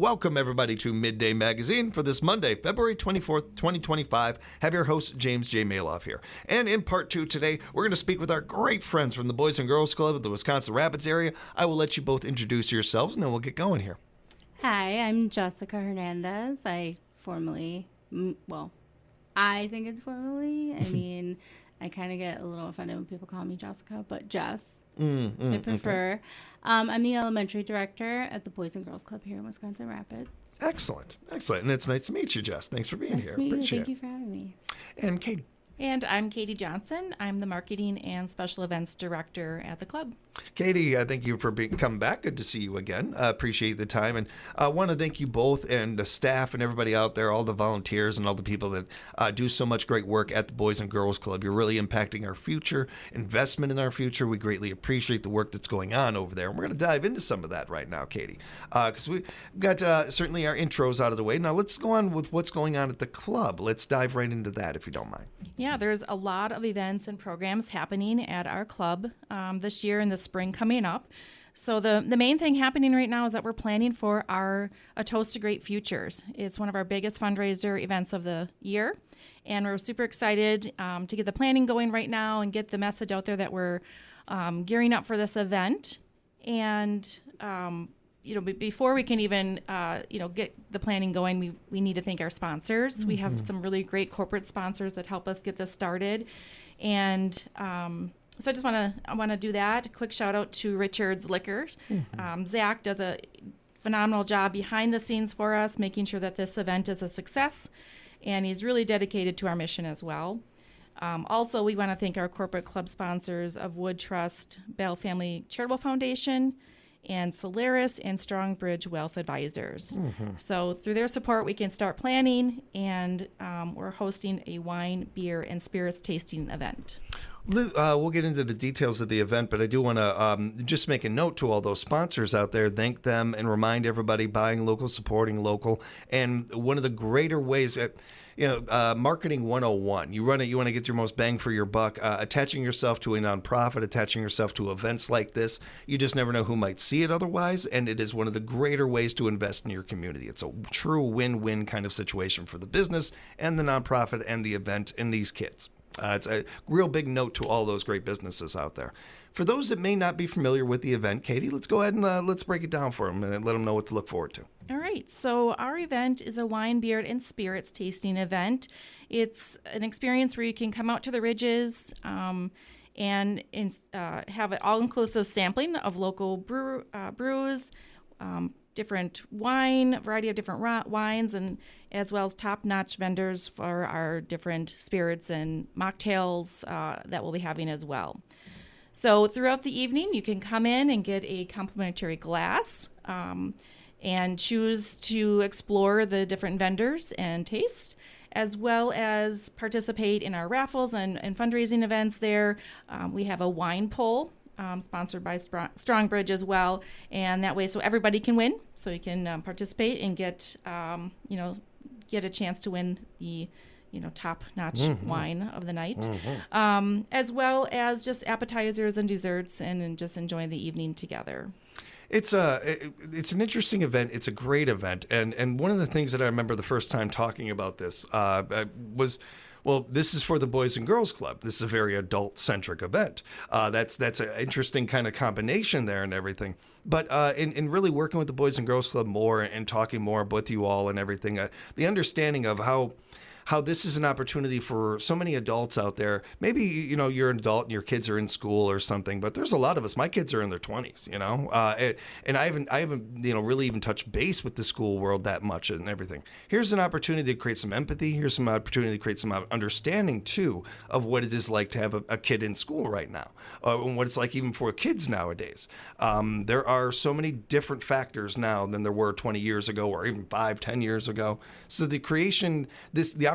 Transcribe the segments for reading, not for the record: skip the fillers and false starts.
Welcome, everybody, to Midday Magazine for this Monday, February 24th, 2025. Have your host, James J. Maloff here. And in part 2 today, we're going to speak with our great friends from the Boys and Girls Club of the Wisconsin Rapids area. I will let you both introduce yourselves, and then we'll get going here. Hi, I'm Jessica Hernandez. I think it's formally. I mean, I kind of get a little offended when people call me Jessica, but Jess. I prefer. Okay. I'm the elementary director at the Boys and Girls Club here in Wisconsin Rapids. Excellent. And it's nice to meet you, Jess. Thanks for being here. Appreciate it. Thank you for having me. And Katie. And I'm Katie Johnson. I'm the Marketing and Special Events Director at the club. Katie, thank you for coming back. Good to see you again. Appreciate the time. And I want to thank you both and the staff and everybody out there, all the volunteers and all the people that do so much great work at the Boys and Girls Club. You're really impacting our future, investment in our future. We greatly appreciate the work that's going on over there. And we're going to dive into some of that right now, Katie, because we've got certainly our intros out of the way. Now let's go on with what's going on at the club. Let's dive right into that, if you don't mind. Yeah, there's a lot of events and programs happening at our club this year and the spring coming up. So the main thing happening right now is that we're planning for A Toast to Great Futures. It's one of our biggest fundraiser events of the year, and we're super excited to get the planning going right now and get the message out there that we're gearing up for this event. And before we can even get the planning going, we need to thank our sponsors. Mm-hmm. We have some really great corporate sponsors that help us get this started, and so I want to do that. A quick shout out to Richard's Liquor. Mm-hmm. Zach does a phenomenal job behind the scenes for us, making sure that this event is a success, and he's really dedicated to our mission as well. Also, we want to thank our corporate club sponsors of Wood Trust, Bell Family Charitable Foundation, and Solaris and Strongbridge Wealth Advisors. Mm-hmm. So through their support, we can start planning, and we're hosting a wine, beer, and spirits tasting event. We'll get into the details of the event, but I do want to just make a note to all those sponsors out there, thank them, and remind everybody buying local, supporting local. And one of the greater ways, Marketing 101, you want to get your most bang for your buck, attaching yourself to a nonprofit, attaching yourself to events like this. You just never know who might see it otherwise, and it is one of the greater ways to invest in your community. It's a true win-win kind of situation for the business and the nonprofit and the event and these kids. It's a real big note to all those great businesses out there. For those that may not be familiar with the event, Katie, let's go ahead and let's break it down for them and let them know what to look forward to. All right. So our event is a wine, beer, and spirits tasting event. It's an experience where you can come out to the Ridges and have an all-inclusive sampling of local brews, different wine, a variety of different wines, and as well as top-notch vendors for our different spirits and mocktails that we'll be having as well. So throughout the evening, you can come in and get a complimentary glass and choose to explore the different vendors and taste, as well as participate in our raffles and fundraising events there. We have a wine pull sponsored by Strongbridge as well, and that way so everybody can win, so you can participate and get a chance to win the top-notch wine of the night, as well as just appetizers and desserts and just enjoying the evening together. It's an interesting event. It's a great event, and one of the things that I remember the first time talking about this was, well, this is for the Boys and Girls Club. This is a very adult-centric event. That's an interesting kind of combination there and everything. But in really working with the Boys and Girls Club more and talking more with you all and everything, the understanding of how this is an opportunity for so many adults out there. Maybe, you're an adult and your kids are in school or something, but there's a lot of us. My kids are in their 20s, and I haven't, really even touched base with the school world that much and everything. Here's an opportunity to create some empathy. Here's some opportunity to create some understanding, too, of what it is like to have a kid in school right now, and what it's like even for kids nowadays. There are so many different factors now than there were 20 years ago or even 5-10 years ago. So the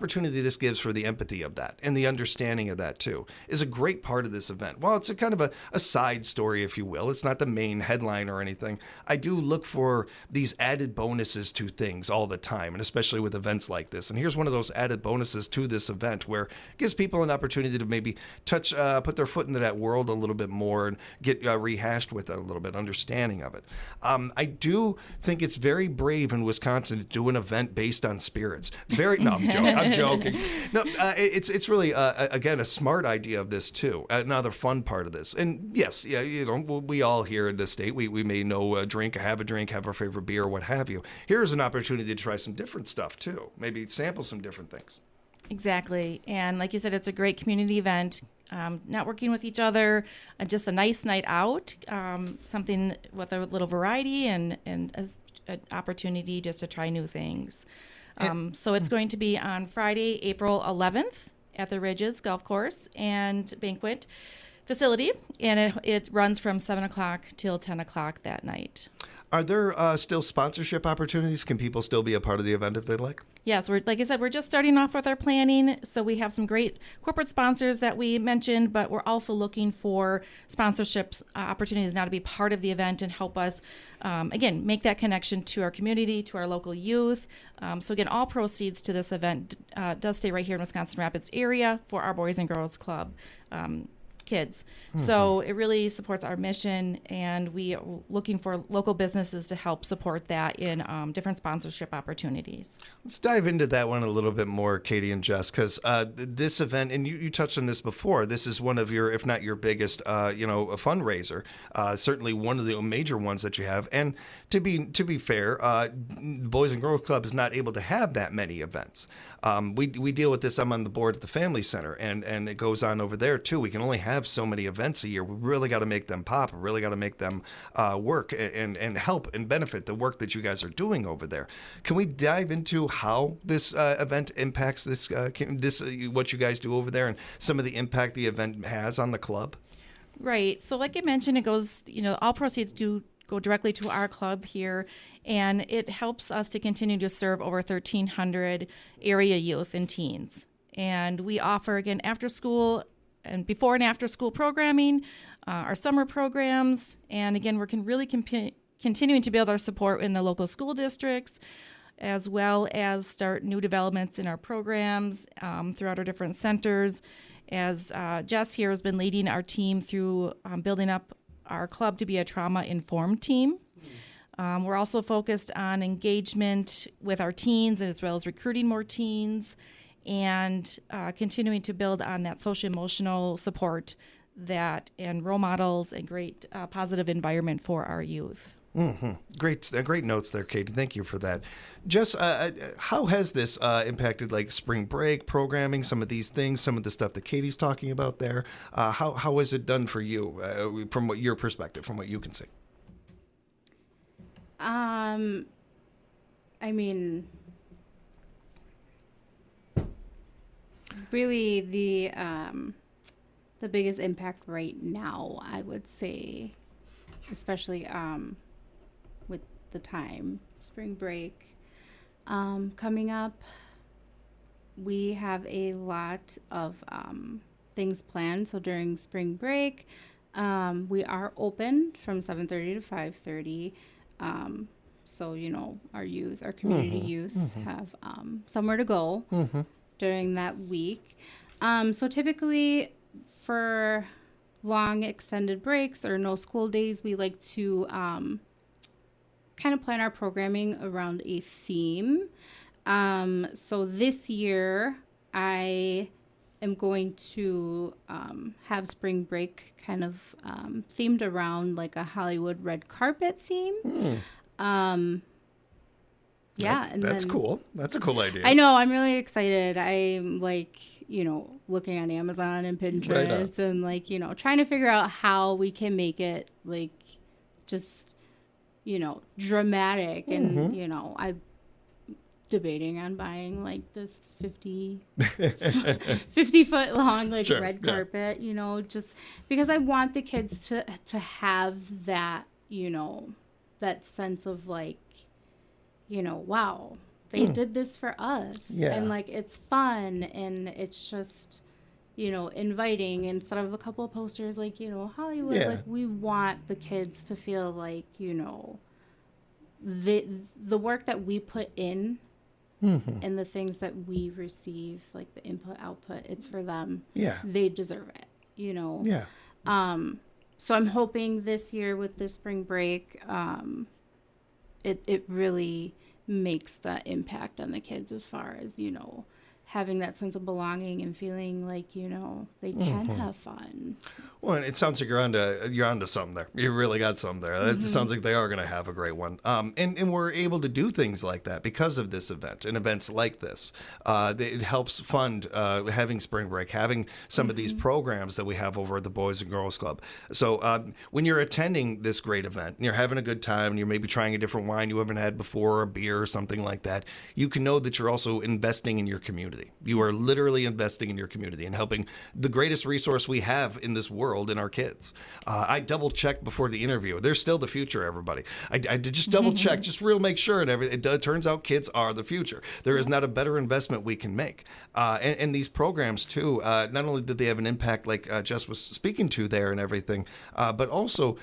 opportunity this gives for the empathy of that and the understanding of that too is a great part of this event. While it's a kind of a side story, if you will, it's not the main headline or anything. I do look for these added bonuses to things all the time, and especially with events like this. And here's one of those added bonuses to this event where it gives people an opportunity to maybe put their foot into that world a little bit more and get rehashed with a little bit understanding of it. I do think it's very brave in Wisconsin to do an event based on spirits. No, I'm joking. No, it's really again a smart idea of this too. Another fun part of this. And yes, yeah, we all here in the state we may know a drink, have our favorite beer, what have you. Here's an opportunity to try some different stuff too. Maybe sample some different things. Exactly. And like you said, it's a great community event. Networking with each other, just a nice night out, something with a little variety and an opportunity just to try new things. So it's going to be on Friday, April 11th at the Ridges Golf Course and Banquet Facility, and it runs from 7 o'clock till 10 o'clock that night. Are there still sponsorship opportunities? Can people still be a part of the event if they'd like? Yes, like I said, we're just starting off with our planning. So we have some great corporate sponsors that we mentioned, but we're also looking for sponsorships opportunities now to be part of the event and help us, again, make that connection to our community, to our local youth. So again, all proceeds to this event does stay right here in Wisconsin Rapids area for our Boys and Girls Club kids. So it really supports our mission, and we are looking for local businesses to help support that in different sponsorship opportunities. Let's dive into that one a little bit more, Katie and Jess, because this event, and you touched on this before, this is one of your, if not your biggest, a fundraiser. Certainly one of the major ones that you have. And to be fair, Boys and Girls Club is not able to have that many events. We deal with this. I'm on the board at the Family Center, and it goes on over there too. We can only have so many events a year. We really got to make them pop. We really got to make them work and help and benefit the work that you guys are doing over there. Can we dive into how this event impacts this what you guys do over there and some of the impact the event has on the club? Right. So like I mentioned, it goes, all proceeds do go directly to our club here, and it helps us to continue to serve over 1,300 area youth and teens. And we offer, again, after school and before and after school programming, our summer programs, and again, we're continuing to build our support in the local school districts, as well as start new developments in our programs throughout our different centers. As Jess here has been leading our team through building up our club to be a trauma-informed team. We're also focused on engagement with our teens as well as recruiting more teens, and continuing to build on that social-emotional support and role models and great positive environment for our youth. Mm-hmm. Great notes there, Katie. Thank you for that. Jess, how has this impacted like spring break programming, some of these things, some of the stuff that Katie's talking about there? How has it done for you from your perspective, from what you can see? I mean, really the biggest impact right now, I would say, especially with the spring break coming up, we have a lot of things planned. So during spring break, we are open from 7:30 to 5:30. So, our youth, our community youth have somewhere to go during that week. So typically for long extended breaks or no school days, we like to kind of plan our programming around a theme. So this year I am going to have spring break kind of themed around like a Hollywood red carpet theme. That's cool. That's a cool idea. I know. I'm really excited. I'm like, looking on Amazon and Pinterest and like, trying to figure out how we can make it like just, dramatic. And, I'm debating on buying like this 50 foot long, like red carpet, just because I want the kids to have that, that sense of like, wow, they did this for us. Yeah. And like, it's fun and it's just, inviting instead of a couple of posters, like, Hollywood, Yeah. like we want the kids to feel like, the work that we put in and the things that we receive, like the input, output, it's for them. Yeah. They deserve it, Yeah. So I'm hoping this year with the spring break, it really makes that impact on the kids as far as, having that sense of belonging and feeling like, they can have fun. Well, and it sounds like you're onto something there. You really got something there. It sounds like they are going to have a great one. And we're able to do things like that because of this event and events like this. It helps fund having spring break, having some of these programs that we have over at the Boys and Girls Club. So when you're attending this great event and you're having a good time and you're maybe trying a different wine you haven't had before, a beer or something like that, you can know that you're also investing in your community. You are literally investing in your community and helping the greatest resource we have in this world, in our kids. I double checked before the interview. They're still the future, everybody. I did just double check, just real make sure, and everything. It turns out kids are the future. There is not a better investment we can make. And these programs too, not only did they have an impact like Jess was speaking to there and everything, but also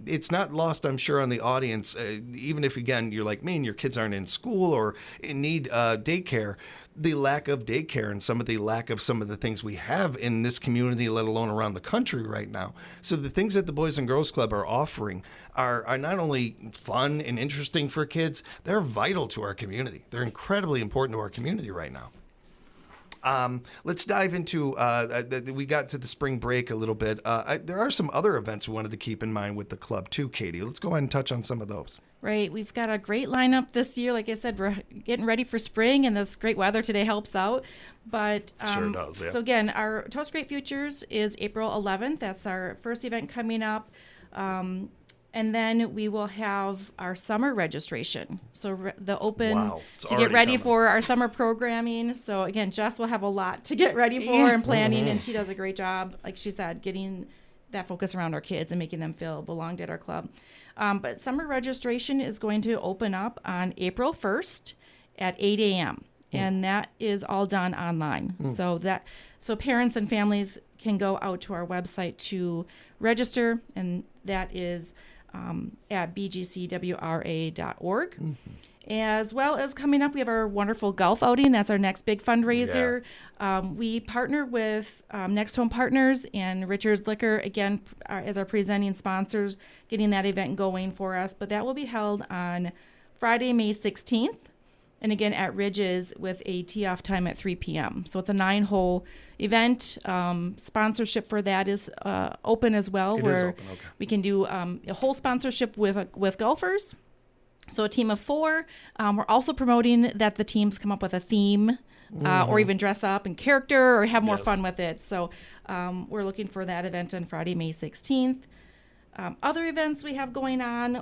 it's not lost, I'm sure, on the audience, even if, again, you're like me and your kids aren't in school or in need daycare, the lack of daycare and some of the things we have in this community, let alone around the country right now. So the things that the Boys and Girls Club are offering are not only fun and interesting for kids, they're vital to our community. They're incredibly important to our community right now. Let's dive into, we got to the spring break a little bit. There are some other events we wanted to keep in mind with the club too, Katie. Let's go ahead and touch on some of those. Right. We've got a great lineup this year. Like I said, we're getting ready for spring, and this great weather today helps out. But Sure does, yeah. So again, our Toast Great Futures is April 11th. That's our first event coming up. And then we will have our summer registration. So the open Wow, it's to get already ready coming. for our summer programming. So again, Jess will have a lot to get ready for and planning, and she does a great job, like she said, getting that focus around our kids and making them feel belonged at our club. But summer registration is going to open up on April 1st at 8 a.m. And that is all done online. So parents and families can go out to our website to register, and that is at bgcwra.org. As well as coming up, we have our wonderful golf outing. That's our next big fundraiser. We partner with Next Home Partners and Richard's Liquor, again, as our presenting sponsors, getting that event going for us. But that will be held on Friday, May 16th. And again, at Ridges with a tee-off time at 3 p.m. So it's a 9-hole event. Sponsorship for that is open as well. It is open, okay. We can do a whole sponsorship with golfers. So a team of 4. We're also promoting that the teams come up with a theme or even dress up in character or have more Yes. fun with it. So we're looking for that event on Friday, May 16th. Other events we have going on,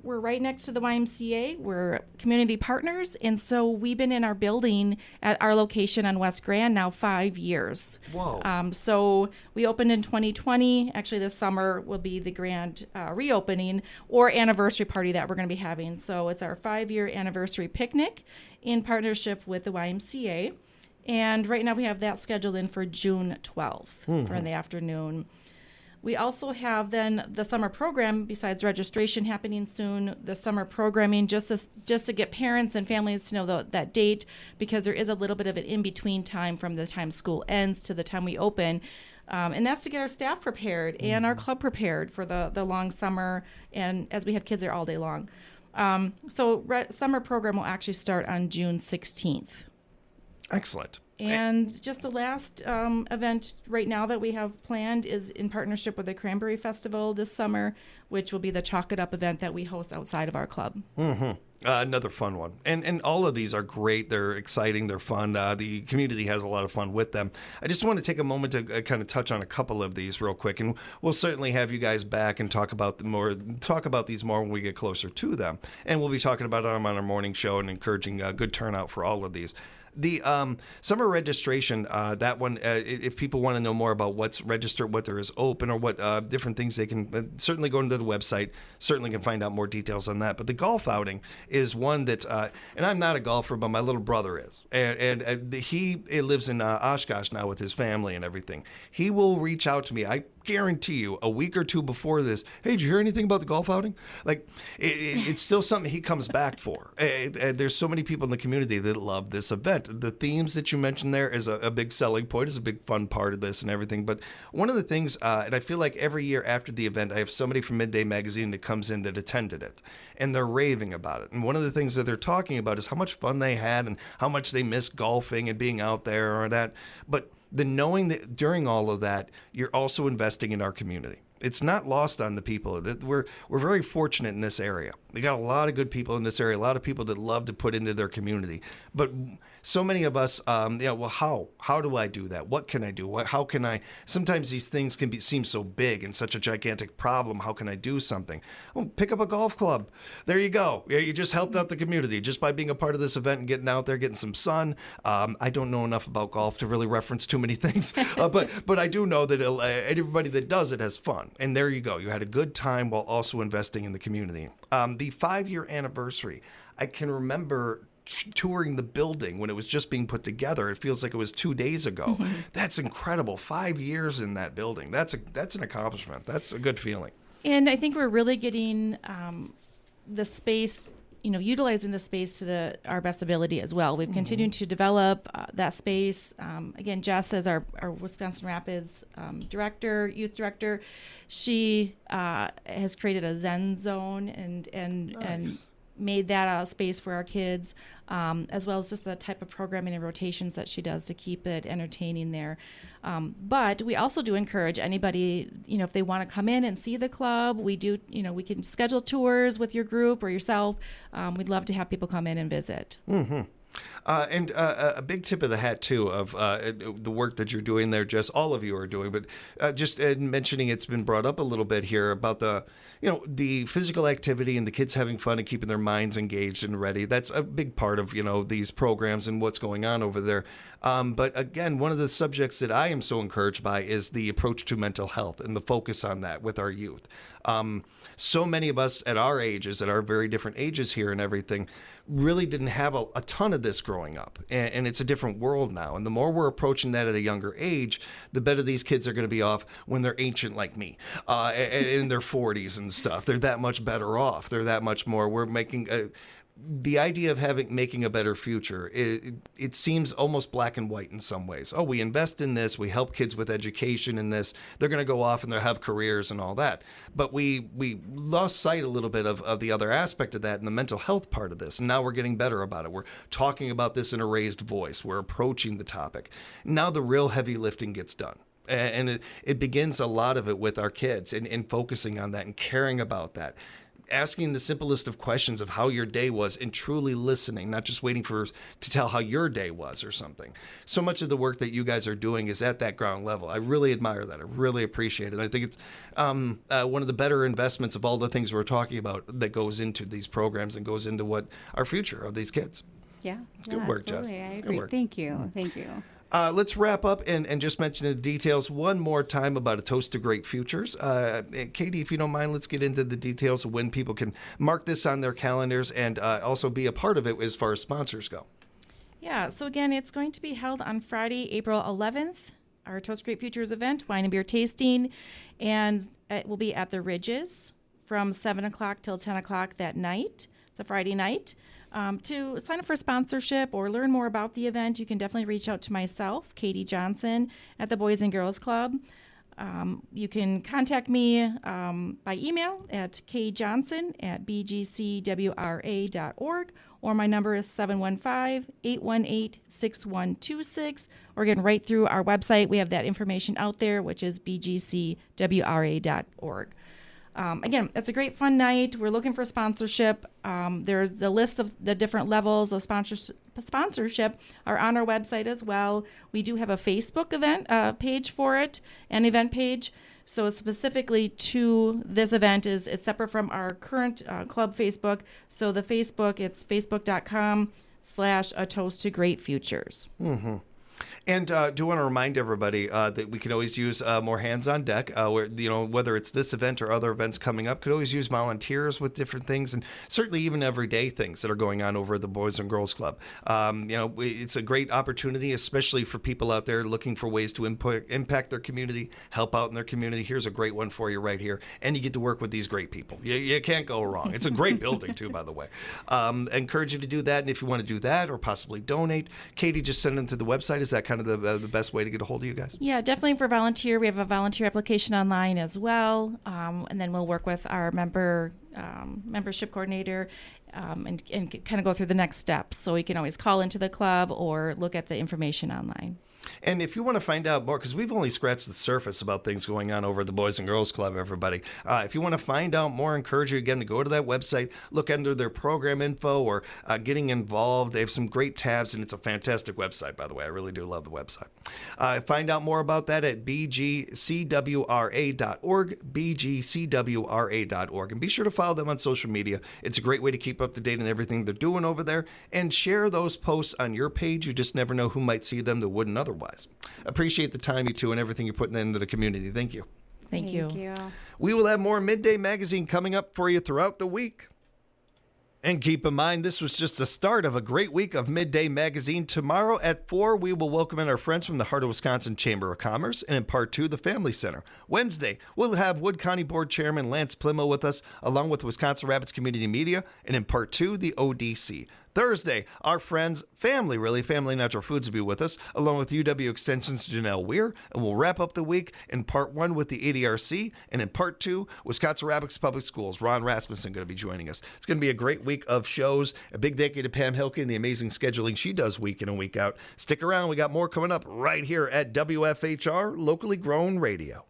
we're right next to the YMCA. We're community partners, and so we've been in our building at our location on West Grand now 5 years. Whoa. So we opened in 2020. Actually, this summer will be the grand reopening or anniversary party that we're going to be having. So it's our 5-year anniversary picnic in partnership with the YMCA. And right now we have that scheduled in for June 12th for in the afternoon. We also have then the summer program, besides registration happening soon, the summer programming, just to get parents and families to know that date, because there is a little bit of an in-between time from the time school ends to the time we open. And that's to get our staff prepared and our club prepared for the long summer, and as we have kids there all day long. Summer program will actually start on June 16th. Excellent. And just the last event right now that we have planned is in partnership with the Cranberry Festival this summer, which will be the Chalk It Up event that we host outside of our club. Another fun one. And all of these are great. They're exciting. They're fun. The community has a lot of fun with them. I just want to take a moment to kind of touch on a couple of these real quick. And we'll certainly have you guys back and talk about these more when we get closer to them. And we'll be talking about them on our morning show and encouraging a good turnout for all of these. The summer registration, that one, if people want to know more about what's registered, what there is open, or what different things they can certainly go into the website, certainly can find out more details on that. But the golf outing is one that, and I'm not a golfer, but my little brother is. And he lives in Oshkosh now with his family and everything. He will reach out to me. I guarantee you, a week or two before this, hey, did you hear anything about the golf outing? Like, it's still something he comes back for. There's so many people in the community that love this event. The themes that you mentioned there is a big selling point, is a big fun part of this and everything. But one of the things, and I feel like every year after the event, I have somebody from Midday Magazine that comes in that attended it, and they're raving about it. And one of the things that they're talking about is how much fun they had and how much they miss golfing and being out there or that. But the knowing that during all of that, you're also investing in our community. It's not lost on the people. We're very fortunate in this area. We got a lot of good people in this area, a lot of people that love to put into their community. But so many of us, well, how do I do that? What can I do? How can I? Sometimes these things can seem so big and such a gigantic problem. How can I do something? Oh, pick up a golf club. There you go. You just helped out the community just by being a part of this event and getting out there, getting some sun. I don't know enough about golf to really reference too many things, but I do know that everybody that does it has fun. And there you go. You had a good time while also investing in the community. The 5-year anniversary, I can remember touring the building when it was just being put together. It feels like it was 2 days ago. That's incredible. 5 years in that building. That's an accomplishment. That's a good feeling. And I think we're really getting the space, utilizing the space to our best ability as well. We've continued to develop that space. Again, Jess, as our Wisconsin Rapids youth director, she has created a Zen zone and made that a space for our kids, as well as just the type of programming and rotations that she does to keep it entertaining there. But we also do encourage anybody, if they want to come in and see the club, we do, we can schedule tours with your group or yourself. We'd love to have people come in and visit. Mm-hmm. And a big tip of the hat, too, of the work that you're doing there, Jess, all of you are doing, but just mentioning it's been brought up a little bit here about the physical activity and the kids having fun and keeping their minds engaged and ready. That's a big part of, these programs and what's going on over there. But again, one of the subjects that I am so encouraged by is the approach to mental health and the focus on that with our youth. So many of us at our ages, at our very different ages here and everything, really didn't have a ton of this growing up. And it's a different world now. And the more we're approaching that at a younger age, the better these kids are going to be off when they're ancient like me, in their 40s and stuff. They're that much better off. They're that much more. We're making the idea of making a better future, it seems almost black and white in some ways. Oh, we invest in this, we help kids with education in this, they're going to go off and they'll have careers and all that. But we lost sight a little bit of the other aspect of that and the mental health part of this. And now we're getting better about it. We're talking about this in a raised voice. We're approaching the topic. Now the real heavy lifting gets done. And it begins a lot of it with our kids and focusing on that and caring about that. Asking the simplest of questions of how your day was and truly listening, not just waiting to tell how your day was or something. So much of the work that you guys are doing is at that ground level. I really admire that. I really appreciate it. I think it's one of the better investments of all the things we're talking about that goes into these programs and goes into what our future of these kids. Yeah. Good work, Jess. I agree. Thank you. Let's wrap up and just mention the details one more time about A Toast to Great Futures. Katie, if you don't mind, let's get into the details of when people can mark this on their calendars and also be a part of it as far as sponsors go. Yeah, so again, it's going to be held on Friday, April 11th, our Toast to Great Futures event, wine and beer tasting, and it will be at the Ridges from 7 o'clock till 10 o'clock that night. It's a Friday night. To sign up for sponsorship or learn more about the event, you can definitely reach out to myself, Katie Johnson, at the Boys and Girls Club. You can contact me by email at kjohnson@bgcwra.org, or my number is 715-818-6126, or again, right through our website. We have that information out there, which is bgcwra.org. Again, it's a great fun night. We're looking for sponsorship. There's the list of the different levels of sponsorship are on our website as well. We do have a Facebook event page for it, an event page. So specifically to this event it's separate from our current club Facebook. So the Facebook, it's facebook.com A Toast to Great Futures. And do want to remind everybody that we can always use more hands on deck. Where whether it's this event or other events coming up, could always use volunteers with different things, and certainly even everyday things that are going on over at the Boys and Girls Club. It's a great opportunity, especially for people out there looking for ways to impact their community, help out in their community. Here's a great one for you right here, and you get to work with these great people. You can't go wrong. It's a great building too, by the way. Encourage you to do that, and if you want to do that or possibly donate, Katie, just send them to the website. Is that kind of the best way to get a hold of you guys? Yeah, definitely for volunteer. We have a volunteer application online as well, and then we'll work with our membership coordinator and kind of go through the next steps. So you can always call into the club or look at the information online. And if you want to find out more, because we've only scratched the surface about things going on over at the Boys and Girls Club, everybody. If you want to find out more, I encourage you again to go to that website, look under their program info or getting involved. They have some great tabs, and it's a fantastic website, by the way. I really do love the website. Find out more about that at bgcwra.org, bgcwra.org. And be sure to follow them on social media. It's a great way to keep up to date on everything they're doing over there. And share those posts on your page. You just never know who might see them that wouldn't otherwise. Appreciate the time, you two, and everything you're putting into the community. Thank you. Thank you. We will have more Midday Magazine coming up for you throughout the week. And keep in mind, this was just the start of a great week of Midday Magazine. Tomorrow at 4, we will welcome in our friends from the Heart of Wisconsin Chamber of Commerce, and in part 2, the Family Center. Wednesday, we'll have Wood County Board Chairman Lance Plimo with us, along with Wisconsin Rapids Community Media, and in part 2, the ODC. Thursday, our friends, Family Natural Foods will be with us, along with UW Extension's Janelle Weir, and we'll wrap up the week in part 1 with the ADRC, and in part 2, Wisconsin Rapids Public Schools. Ron Rasmussen going to be joining us. It's going to be a great week of shows. A big thank you to Pam Hilke and the amazing scheduling she does week in and week out. Stick around. We got more coming up right here at WFHR, locally grown radio.